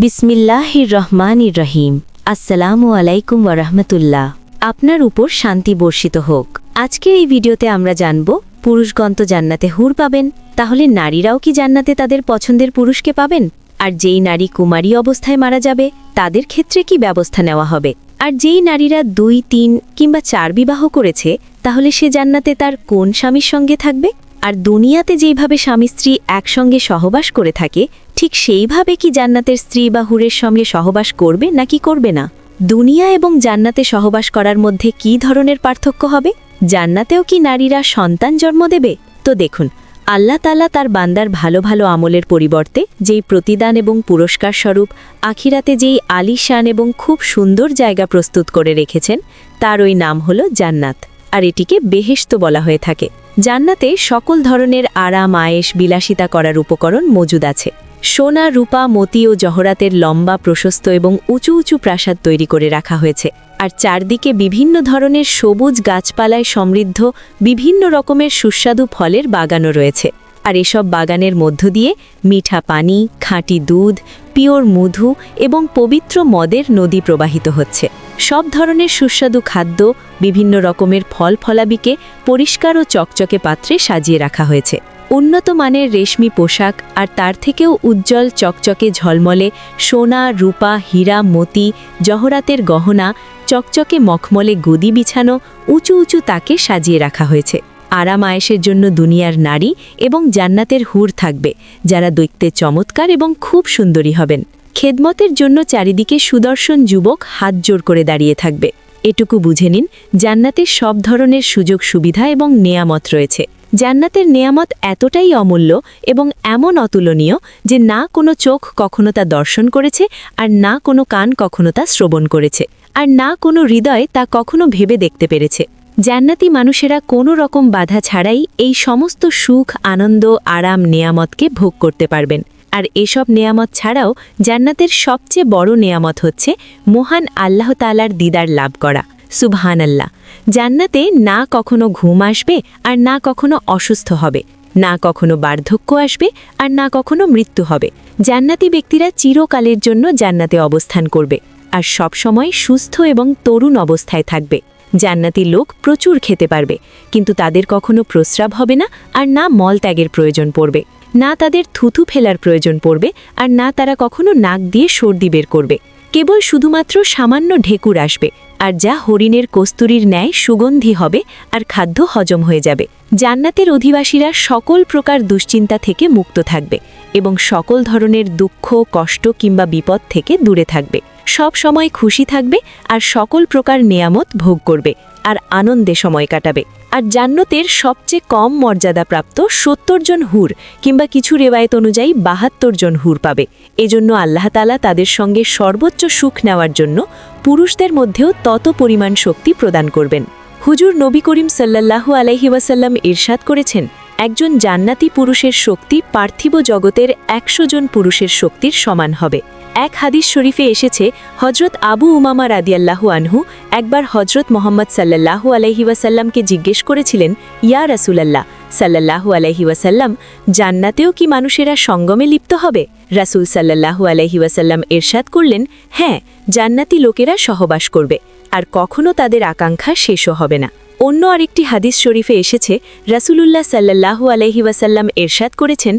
বিসমিল্লাহির রহমানির রহিম। আসসালামু আলাইকুম ওয়ারাহমাতুল্লাহ। আপনার উপর শান্তি বর্ষিত হোক। আজকের এই ভিডিওতে আমরা জানব, পুরুষগণ তো জান্নাতে হুর পাবেন, তাহলে নারীরাও কি জান্নাতে তাদের পছন্দের পুরুষকে পাবেন? আর যেই নারী কুমারী অবস্থায় মারা যাবে তাদের ক্ষেত্রে কি ব্যবস্থা নেওয়া হবে? আর যেই নারীরা 2, 3 কিংবা 4 বিবাহ করেছে, তাহলে সে জান্নাতে তার কোন স্বামীর সঙ্গে থাকবে? আর দুনিয়াতে যেইভাবে স্বামী স্ত্রী একসঙ্গে সহবাস করে থাকে, ঠিক সেইভাবে কি জান্নাতের স্ত্রী বা হুরের সঙ্গে সহবাস করবে নাকি করবে না? দুনিয়া এবং জান্নাতে সহবাস করার মধ্যে কি ধরনের পার্থক্য হবে? জান্নাতেও কি নারীরা সন্তান জন্ম দেবে? তো দেখুন, আল্লাহ তাআলা তার বান্দার ভালো ভালো আমলের পরিবর্তে যেই প্রতিদান এবং পুরস্কার স্বরূপ আখিরাতে যেই আলিশান এবং খুব সুন্দর জায়গা প্রস্তুত করে রেখেছেন, তার ওই নাম হলো জান্নাত। আর এটিকে বেহেশত বলা হয়ে থাকে। জান্নাতে সকল ধরনের আরাম আয়েশ বিলাসিতা করার উপকরণ মজুদ আছে। সোনা, রূপা, মতি ও জহরাতের লম্বা, প্রশস্ত এবং উঁচু উঁচু প্রাসাদ তৈরি করে রাখা হয়েছে। আর চারদিকে বিভিন্ন ধরনের সবুজ গাছপালায় সমৃদ্ধ বিভিন্ন রকমের সুস্বাদু ফলের বাগানও রয়েছে। আর এসব বাগানের মধ্য দিয়ে মিঠা পানি, খাঁটি দুধ, পিওর মধু এবং পবিত্র মদের নদী প্রবাহিত হচ্ছে। সব ধরনের সুস্বাদু খাদ্য, বিভিন্ন রকমের ফল ফলাবিকে পরিষ্কার ও চকচকে পাত্রে সাজিয়ে রাখা হয়েছে। উন্নত মানের রেশমি পোশাক আর তার থেকেও উজ্জ্বল চকচকে ঝলমলে সোনা, রূপা, হীরা, মতি, জহরাতের গহনা, চকচকে মখমলে গদি বিছানো উঁচু উঁচু তাকে সাজিয়ে রাখা হয়েছে। আরাম আয়েশের জন্য দুনিয়ার নারী এবং জান্নাতের হুর থাকবে, যারা দেখতে চমৎকার এবং খুব সুন্দরী হবেন। খেদমতের জন্য চারিদিকে সুদর্শন যুবক হাত জোড় করে দাঁড়িয়ে থাকবে। এটুকু বুঝে নিন, জান্নাতের সব ধরনের সুযোগ সুবিধা এবং নেয়ামত রয়েছে। জান্নাতের নেয়ামত এতটাই অমূল্য এবং এমন অতুলনীয় যে না কোনো চোখ কখনো তা দর্শন করেছে, আর না কোনো কান কখনো তা শ্রবণ করেছে, আর না কোনো হৃদয় তা কখনো ভেবে দেখতে পেরেছে। জান্নাতি মানুষেরা কোনো রকম বাধা ছাড়াই এই সমস্ত সুখ, আনন্দ, আরাম, নেয়ামতকে ভোগ করতে পারবেন। আর এসব নেয়ামত ছাড়াও জান্নাতের সবচেয়ে বড় নেয়ামত হচ্ছে মহান আল্লাহ তাআলার দিদার লাভ করা। সুবহানাল্লাহ। জান্নাতে না কখনো ঘুম আসবে আর না কখনো অসুস্থ হবে, না কখনো বার্ধক্য আসবে আর না কখনো মৃত্যু হবে। জান্নাতি ব্যক্তিরা চিরকালের জন্য জান্নাতে অবস্থান করবে আর সব সময় সুস্থ এবং তরুণ অবস্থায় থাকবে। জান্নাতি লোক প্রচুর খেতে পারবে, কিন্তু তাদের কখনো প্রস্রাব হবে না, আর না মলত্যাগের প্রয়োজন পড়বে, না তাদের থুথু ফেলার প্রয়োজন পড়বে, আর না তারা কখনো নাক দিয়ে সর্দি বের করবে। কেবল শুধুমাত্র সামান্য ঢেকুর আসবে, আর যা হরিণের কস্তুরীর ন্যায় সুগন্ধি হবে, আর খাদ্য হজম হয়ে যাবে। জান্নাতের অধিবাসীরা সকল প্রকার দুশ্চিন্তা থেকে মুক্ত থাকবে এবং সকল ধরনের দুঃখ, কষ্ট কিংবা বিপদ থেকে দূরে থাকবে। সব সময় খুশি থাকবে আর সকল প্রকার নেয়ামত ভোগ করবে আর আনন্দে সময় কাটাবে। আর জান্নাতের সবচেয়ে কম মর্যাদাপ্রাপ্ত 70 জন হুর কিংবা কিছু রেওয়ায়েত অনুযায়ী 72 জন হুর পাবে। এজন্য আল্লাহ তাআলা তাদের সঙ্গে সর্বোচ্চ সুখ নেওয়ার জন্য পুরুষদের মধ্যেও তত পরিমাণ শক্তি প্রদান করবেন। হুজুর নবী করিম সাল্লাল্লাহু আলাইহি ওয়াসাল্লাম ইরশাদ করেছেন, একজন জান্নাতি পুরুষের শক্তি পার্থিব জগতের 100 জন পুরুষের শক্তির সমান হবে। এক হাদিস শরীফে এসেছে, হজরত আবু উমামা রাদিয়াল্লাহু আনহু একবার হজরত মোহাম্মদ সাল্লাল্লাহু আলাইহি ওয়াসাল্লামকে জিজ্ঞেস করেছিলেন, ইয়া রাসূলাল্লাহ সাল্লাল্লাহু আলাইহি ওয়াসাল্লাম, জান্নাতেও কি মানুষেরা সঙ্গমে লিপ্ত হবে? রাসূল সাল্লাল্লাহু আলাইহি ওয়াসাল্লাম ইরশাদ করলেন, হ্যাঁ, জান্নাতি লোকেরা সহবাস করবে আর কখনো তাদের আকাঙ্ক্ষা শেষও হবে না। অন্য আরেকটি হাদিস শরীফে এসেছে, রাসূলুল্লাহ সাল্লাল্লাহু আলাইহি ওয়াসাল্লাম ইরশাদ করেছেন,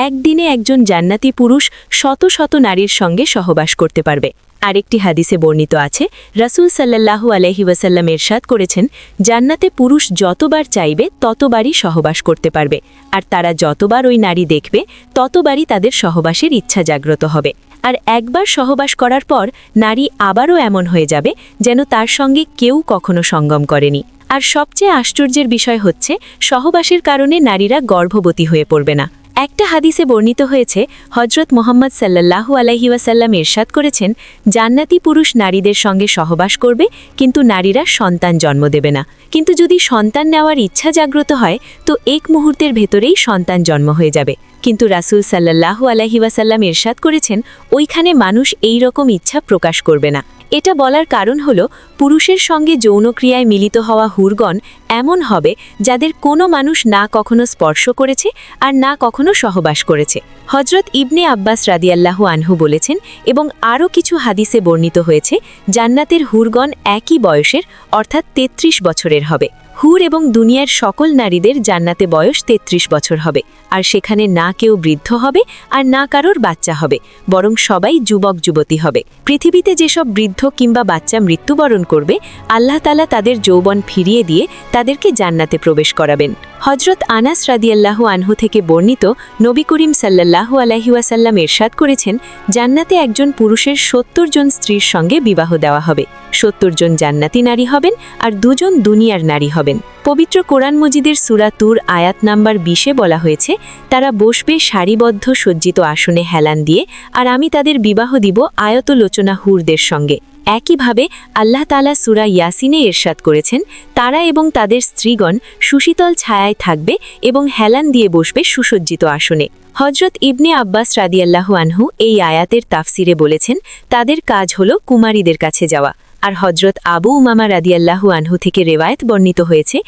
একদিনে একজন জান্নাতি পুরুষ শত শত নারীর সঙ্গে সহবাস করতে পারবে। আরেকটি হাদিসে বর্ণিত আছে, রাসূল সাল্লাল্লাহু আলাইহি ওয়াসাল্লাম ইরশাদ করেছেন, জান্নাতে পুরুষ যতবার চাইবে ততবারই সহবাস করতে পারবে, আর তারা যতবার ওই নারী দেখবে ততবারই তাদের সহবাসের ইচ্ছা জাগ্রত হবে। আর একবার সহবাস করার পর নারী আবারও এমন হয়ে যাবে যেন তার সঙ্গে কেউ কখনো সঙ্গম করেনি। আর সবচেয়ে আশ্চর্যের বিষয় হচ্ছে, সহবাসের কারণে নারীরা গর্ভবতী হয়ে পড়বে না। একটা হাদিসে বর্ণিত হয়েছে, হজরত মোহাম্মদ সাল্লাল্লাহু আলাইহি ওয়াসাল্লাম ইরশাদ করেছেন, জান্নাতি পুরুষ নারীদের সঙ্গে সহবাস করবে, কিন্তু নারীরা সন্তান জন্ম দেবে না। কিন্তু যদি সন্তান নেওয়ার ইচ্ছা জাগ্রত হয় তো এক মুহূর্তের ভেতরেই সন্তান জন্ম হয়ে যাবে। কিন্তু রাসূল সাল্লাল্লাহু আলাইহি ওয়াসাল্লাম ইরশাদ করেছেন ওইখানে মানুষ এই রকম ইচ্ছা প্রকাশ করবে না। এটা বলার কারণ হলো পুরুষের সঙ্গে যৌনক্রিয়ায় মিলিত হওয়া হুরগণ এমন হবে যাদের কোনো মানুষ না কখনো স্পর্শ করেছে আর না কখনো সহবাস করেছে। হজরত ইবনে আব্বাস রাদিয়াল্লাহু আনহু বলেছেন এবং আরও কিছু হাদিসে বর্ণিত হয়েছে জান্নাতের হুরগণ একই বয়সের অর্থাৎ ৩৩ বছরের হবে। হুর এবং দুনিয়ার সকল নারীদের জান্নাতে বয়স ৩৩ বছর হবে, আর সেখানে না কেউ বৃদ্ধ হবে আর না কারোর বাচ্চা হবে, বরং সবাই যুবক যুবতী হবে। পৃথিবীতে যেসব বৃদ্ধ কিংবা বাচ্চা মৃত্যুবরণ করবে আল্লাহ তাআলা তাদের যৌবন ফিরিয়ে দিয়ে তাদেরকে জান্নাতে প্রবেশ করাবেন। হজরত আনাস রাদিয়াল্লাহু আনহু থেকে বর্ণিত নবী করিম সাল্লাল্লাহু আলাইহি ওয়াসাল্লাম ইরশাদ করেছেন জান্নাতে একজন পুরুষের ৭০ জন স্ত্রীর সঙ্গে বিবাহ দেওয়া হবে। ৭০ জন জান্নাতি নারী হবেন আর ২ জন দুনিয়ার নারী হবেন। পবিত্র কোরআন মজিদের সূরা তুর আয়াত নাম্বার ২০-এ বলা হয়েছে তারা বসবে সারিবদ্ধ সজ্জিত আসনে হেলান দিয়ে, আর আমি তাদের বিবাহ দিব আয়তলোচনা হুরদের সঙ্গে। একইভাবে আল্লাহ তাআলা সূরা ইয়াসিনে ইরশাদ করেছেন তারা এবং তাদের স্ত্রীগণ সুশীতল ছায়ায় থাকবে এবং হেলান দিয়ে বসবে সুসজ্জিত আসনে। হজরত ইবনে আব্বাস রাদিয়াল্লাহু আনহু এই আয়াতের তাফসিরে বলেছেন তাদের কাজ হলো কুমারীদের কাছে যাওয়া। আর হজরত আবু উমামা রাদিয়াল্লাহু আনহু থেকে রেওয়ায়েত বর্ণিত হয়েছে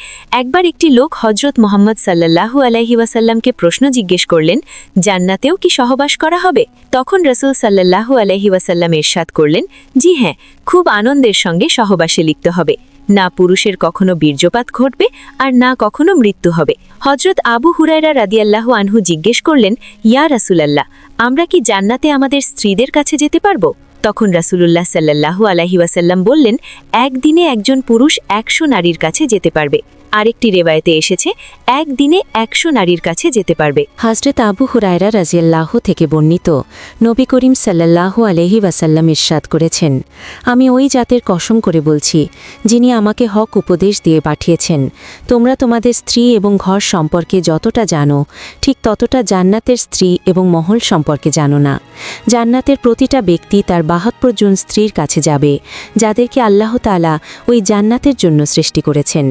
একবার একটি লোক হজরত মুহাম্মদ সাল্লাল্লাহু আলাইহি ওয়াসাল্লামকে প্রশ্ন জিজ্ঞেস করলেন জান্নাতেও কি সহবাস করা হবে? তখন রাসূল সাল্লাল্লাহু আলাইহি ওয়াসাল্লাম ইরশাদ করলেন জি হ্যাঁ, খুব আনন্দের সঙ্গে সহবাসে লিপ্ত হবে। না পুরুষের কখনো বীর্যপাত ঘটবে আর না কখনো মৃত্যু হবে। হজরত আবু হুরায়রা রাদিয়াল্লাহু আনহু জিজ্ঞেস করলেন ইয়া রাসূলাল্লাহ, আমরা কি জান্নাতে আমাদের স্ত্রীদের কাছে যেতে পারবো? তখন রাসূলুল্লাহ সাল্লাল্লাহু আলাইহি ওয়াসাল্লাম বললেন একদিনে একজন পুরুষ ১০০ নারীর কাছে যেতে পারবে। আরেকটি রেওয়ায়েতে এসেছে একদিনে ১০০ নারীর কাছে যেতে পারবে। হযরত আবু হুরায়রা রাদিয়াল্লাহু থেকে বর্ণিত নবী করিম সাল্লাল্লাহু আলাইহি ওয়াসাল্লাম ইরশাদ করেছেন আমি ওই জাতের কসম করে বলছি যিনি আমাকে হক উপদেশ দিয়ে পাঠিয়েছেন তোমরা তোমাদের স্ত্রী এবং ঘর সম্পর্কে যতটা জানো ঠিক ততটা জান্নাতের স্ত্রী এবং মহল সম্পর্কে জানো না। জান্নাতের প্রতিটা ব্যক্তি তার ৭২ জন স্ত্রীর কাছে যাবে যাদেরকে আল্লাহ তাআলা ওই জান্নাতের জন্য সৃষ্টি করেছেন।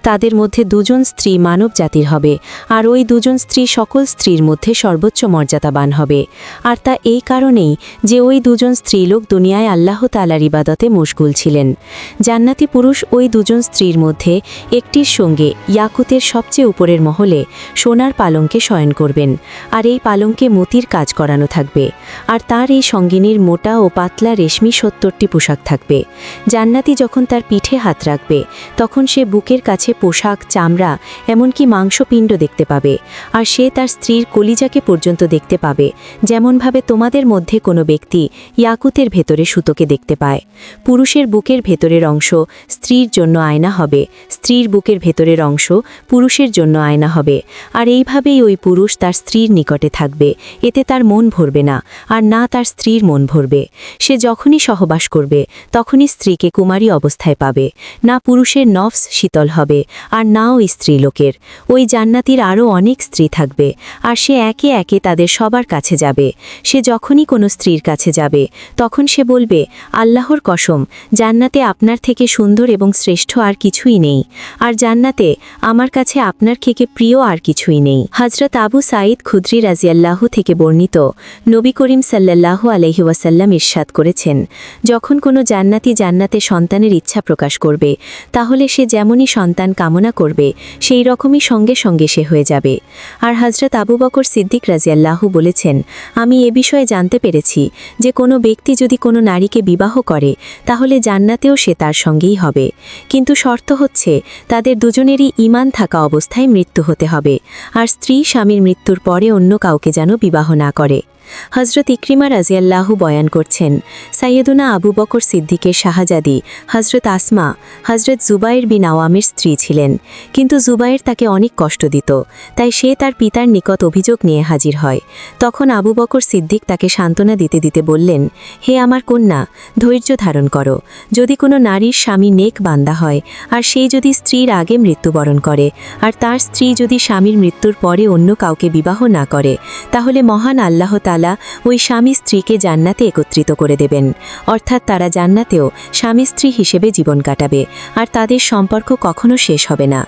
তাদের মধ্যে ২ জন স্ত্রী মানব জাতির হবে আর ওই ২ জন স্ত্রী সকল স্ত্রীর মধ্যে সর্বোচ্চ মর্যাদাবান হবে। আর তা এই কারণেই যে ওই ২ জন স্ত্রীলোক দুনিয়ায় আল্লাহ তাআলার ইবাদতে মশগুল ছিলেন। জান্নাতি পুরুষ ওই ২ জন স্ত্রীর মধ্যে একটির সঙ্গে ইয়াকুতের সবচেয়ে উপরের মহলে সোনার পালঙ্কে শয়ন করবেন, আর এই পালঙ্কে মতির কাজ করানো থাকবে, আর তার এই সঙ্গিনীর মোটা ও পাতলা রেশমি ৭০টি পোশাক থাকবে। জান্নাতি যখন তার পিঠে হাত রাখবে তখন সে বুকের কাছে পোশাক, চামড়া, এমনকি মাংসপিণ্ড দেখতে পাবে, আর সে তার স্ত্রীর কলিজাকে পর্যন্ত দেখতে পাবে, যেমনভাবে তোমাদের মধ্যে কোনো ব্যক্তি ইয়াকুতের ভেতরে সুতোকে দেখতে পায়। পুরুষের বুকের ভেতরের অংশ স্ত্রীর জন্য আয়না হবে, স্ত্রীর বুকের ভেতরের অংশ পুরুষের জন্য আয়না হবে, আর এইভাবেই ওই পুরুষ তার স্ত্রীর নিকটে থাকবে। এতে তার মন ভরবে না, আর না তার স্ত্রীর মন ভরবে। সে যখনই সহবাস করবে তখনই স্ত্রীকে কুমারী অবস্থায় পাবে। না পুরুষের নফস শীতল হবে আর না ওই স্ত্রীলোকের। ওই জান্নাতির আরও অনেক স্ত্রী থাকবে, আর সে একে একে তাদের সবার কাছে যাবে। সে যখনই কোনো স্ত্রীর কাছে যাবে তখন সে বলবে আল্লাহর কসম জান্নাতে আপনার থেকে সুন্দর এবং শ্রেষ্ঠ আর কিছুই নেই, আর জান্নাতে আমার কাছে আপনার থেকে প্রিয় আর কিছুই নেই। হযরত আবু সাঈদ খুদরি রাদিয়াল্লাহু থেকে বর্ণিত নবী করিম সাল্লাল্লাহু আলাইহি ওয়াসাল্লাম ইরশাদ করেছেন যখন কোনো জান্নাতি জান্নাতে সন্তানের ইচ্ছা প্রকাশ করবে তাহলে সে যেমনই সন্তান কামনা করবে সেই রকমই সঙ্গে সঙ্গে সে হয়ে যাবে। আর হযরত আবু বকর সিদ্দিক রাদিয়াল্লাহু বলেছেন আমি এ বিষয়ে জানতে পেরেছি যে কোনো ব্যক্তি যদি কোনো নারীকে বিবাহ করে তাহলে জান্নাতেও সে তার সঙ্গেই হবে, কিন্তু শর্ত হচ্ছে তাদের দুজনেরই ঈমান থাকা অবস্থায় মৃত্যু হতে হবে, আর স্ত্রী স্বামীর মৃত্যুর পরে অন্য কাউকে যেন বিবাহ না করে। হযরত ইকরিমা রাদিয়াল্লাহু বয়ান করছেন সাইয়েদুনা আবু বকর সিদ্দিকের শাহজাদি হযরত আসমা হযরত জুবাইর বিন আওয়ামের স্ত্রী ছিলেন, কিন্তু জুবাইর তাকে অনেক কষ্ট দিত, তাই সে তার পিতার নিকট অভিযোগ নিয়ে হাজির হয়। তখন আবু বকর সিদ্দিক তাকে সান্ত্বনা দিতে দিতে বললেন হে আমার কন্যা, ধৈর্য ধারণ করো। যদি কোনো নারীর স্বামী নেক বান্দা হয় আর সেই যদি স্ত্রীর আগে মৃত্যুবরণ করে আর তার স্ত্রী যদি স্বামীর মৃত্যুর পরে অন্য কাউকে বিবাহ না করে তাহলে মহান আল্লাহ তাআলা ওই স্বামী স্ত্রীকে জান্নাতে একত্রিত করে দেবেন, অর্থাৎ তারা জান্নাতেও স্বামী স্ত্রী হিসেবে জীবন কাটাবে আর তাদের সম্পর্ক কখনো শেষ হবে না।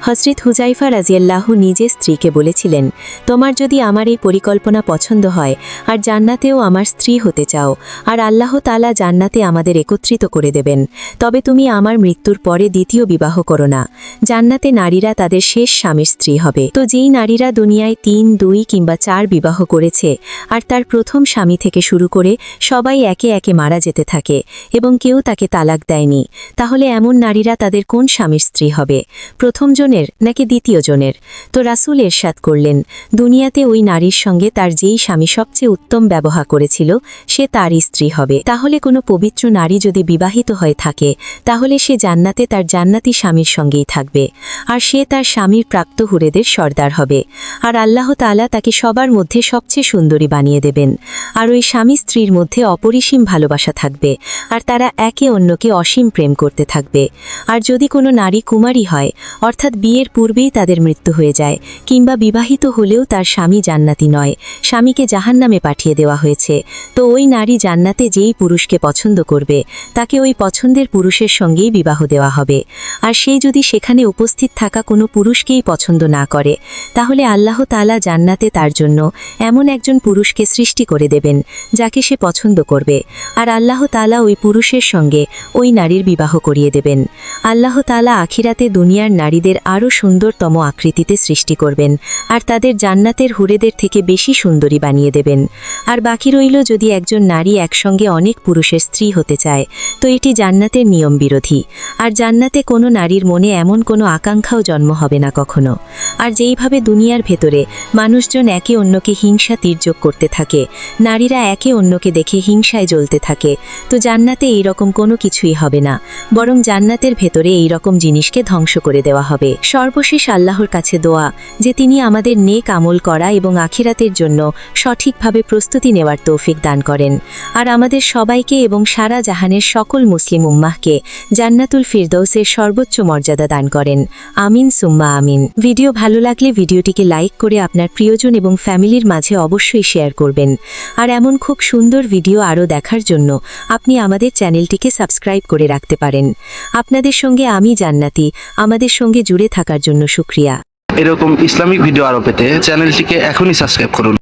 হযরত হুযাইফা রাদিয়াল্লাহু নিজে স্ত্রীকে বলেছিলেন, তোমার যদি আমার এই পরিকল্পনা পছন্দ হয় আর জান্নাতেও আমার স্ত্রী হতে চাও আর আল্লাহ তাআলা জান্নাতে আমাদের একত্রিত করে দেবেন, তবে তুমি আমার মৃত্যুর পরে দ্বিতীয় বিবাহ করো না। জান্নাতে নারীরা তাদের শেষ স্বামীর স্ত্রী হবে। তো যেই নারীরা দুনিয়ায় 3, 2 কিংবা 4 বিবাহ করেছে আর তার প্রথম স্বামী থেকে শুরু করে সবাই একে একে মারা যেতে থাকে এবং কেউ তাকে তালাক দেয়নি, তাহলে এমন নারীরা তাদের কোন স্বামীর স্ত্রী হবে, প্রথম জনের নাকি দ্বিতীয় জনের? তো রাসূল ইরশাদ করলেন, দুনিয়াতে ওই নারীর সঙ্গে তার যেই স্বামী সবচেয়ে উত্তম ব্যবহার করেছিল সে তারই স্ত্রী হবে। তাহলে কোনো পবিত্র নারী যদি বিবাহিত হয়ে থাকে তাহলে সে জান্নাতে তার জান্নাতি স্বামীর সঙ্গেই থাকবে আর সে তার স্বামীর প্রাপ্ত হুরেদের সর্দার হবে আর আল্লাহ তাআলা তাকে সবার মধ্যে সবচেয়ে সুন্দরী বানিয়ে দেবেন আর ওই স্বামী স্ত্রীর মধ্যে অপরিসীম ভালোবাসা থাকবে আর তারা একে অন্যকে অসীম প্রেম করতে থাকবে। আর যদি কোনো নারী কুমারী হয়, অর্থাৎ বিয়ের পূর্বেই তাদের মৃত্যু হয়ে যায় কিংবা বিবাহিত হলেও তার স্বামী জান্নাতি নয়, স্বামীকে জাহান্নামে পাঠিয়ে দেওয়া হয়েছে, তো ওই নারী জান্নাতে যেই পুরুষকে পছন্দ করবে তাকে ওই পছন্দের পুরুষের সঙ্গেই বিবাহ দেওয়া হবে। আর সেই যদি সেখানে উপস্থিত থাকা কোনো পুরুষকেই পছন্দ না করে তাহলে আল্লাহ তাআলা জান্নাতে তার জন্য এমন একজন পুরুষকে সৃষ্টি করে দেবেন যাকে সে পছন্দ করবে আর আল্লাহ তাআলা ওই পুরুষের সঙ্গে ওই নারীর বিবাহ করিয়ে দেবেন। আল্লাহ তাআলা আখিরাতে দুনিয়ার নারীদের আরও সুন্দরতম আকৃতিতে সৃষ্টি করবেন আর তাদের জান্নাতের হুরেদের থেকে বেশি সুন্দরী বানিয়ে দেবেন। আর বাকি রইল যদি একজন নারী একসঙ্গে অনেক পুরুষের স্ত্রী হতে চায়, তো এটি জান্নাতের নিয়ম বিরোধী আর জান্নাতে কোনো নারীর মনে এমন কোনো আকাঙ্ক্ষাও জন্ম হবে না কখনো। আর যেইভাবে দুনিয়ার ভেতরে মানুষজন একে অন্যকে হিংসা তির্যক করতে থাকে, নারীরা একে অন্যকে দেখে হিংসায় জ্বলতে থাকে, তো জান্নাতে এই রকম কোনো কিছুই হবে না, বরং জান্নাতের ভেতরে এই রকম জিনিসকে ধ্বংস করে দেওয়া হবে। সর্বশেষ আল্লাহর কাছে দোয়া যে তিনি আমাদের নেক আমল করা এবং আখিরাতের জন্য সঠিকভাবে প্রস্তুতি নেওয়ার তৌফিক দান করেন আর আমাদের সবাইকে এবং সারা জাহানের সকল মুসলিম উম্মাহকে জান্নাতুল ফিরদৌসের সর্বোচ্চ মর্যাদা দান করেন। আমিন সুম্মা আমিন। ভিডিও ভালো লাগলে ভিডিওটিকে লাইক করে আপনার প্রিয়জন এবং ফ্যামিলির মাঝে অবশ্যই শেয়ার করবেন। আর এমন খুব সুন্দর ভিডিও আরও দেখার জন্য আপনি আমাদের চ্যানেলটিকে সাবস্ক্রাইব করে রাখতে পারেন। আপনাদের সঙ্গে আমি জান্নাতি, আমাদের সঙ্গে জুড়ে থাকার জন্য শুকরিয়া। এরকম ইসলামিক ভিডিও আরো পেতে চ্যানেলটিকে এখনই সাবস্ক্রাইব করুন।